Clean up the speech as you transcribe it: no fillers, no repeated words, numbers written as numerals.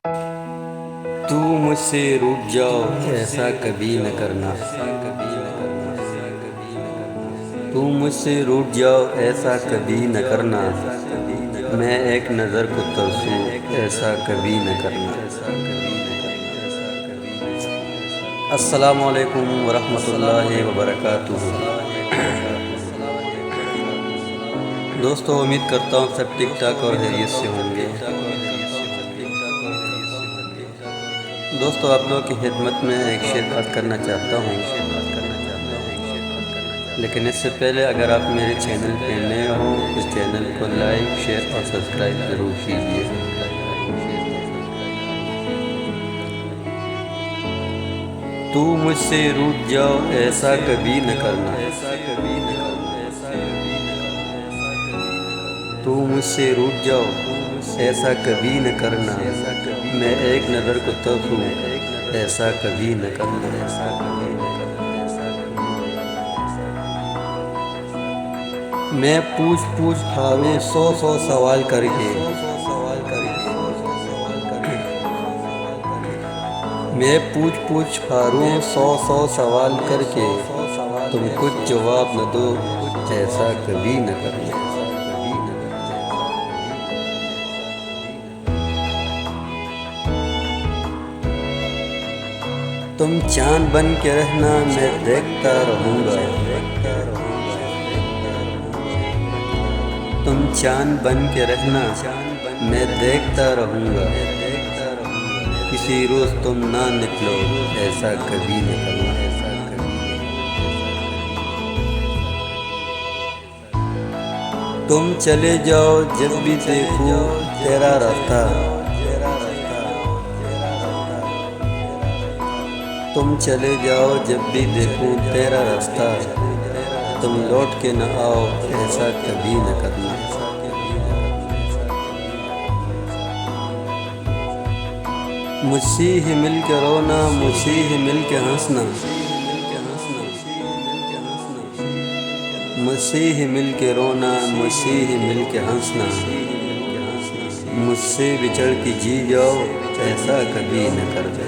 तू मुझसे रूठ जाओ ऐसा कभी न करना। तू मुझसे रूठ जाओ ऐसा कभी न करना। मैं एक नज़र को तरसूं ऐसा कभी न करना। अस्सलामु अलैकुम वरहमतुल्लाहि वबरकातुहू। दोस्तों, उम्मीद करता हूँ सब ठीक ठाक और खैरियत से होंगे। दोस्तों, आप लोगों की खिदमत में एक शेर बात करना चाहता हूँ, लेकिन इससे पहले अगर आप मेरे चैनल पे नए हो तो चैनल को लाइक, शेयर और सब्सक्राइब ज़रूर कीजिए। तू मुझसे रूठ जाओ ऐसा कभी न करना। तू मुझसे रूठ जाओ ऐसा कभी न करना। मैं एक नज़र को तरसूं ऐसा कभी न करना। मैं पूछ पूछ हारूं सौ सौ सवाल करके। मैं पूछ पूछ हारूं सौ सौ सवाल करके। तुम कुछ जवाब न दो ऐसा कभी न करना। तुम चांद बन के रहना मैं देखता रहूँगा। तुम चांद बन के रहना मैं देखता रहूँगा। किसी रोज़ तुम ना निकलो ऐसा कभी न करना। तुम चले जाओ जब भी देखूं तेरा रास्ता। तुम चले जाओ जब भी देखूं तेरा रास्ता। तुम लौट के न आओ ऐसा कभी न करना। मुझसे ही मिल के रोना, मुझसे ही मिल के हंसना। मुझसे ही मिल के रोना, मुझसे ही मिल के हंसना। मुझसे बिछड़ के जी जाओ ऐसा कभी न करना।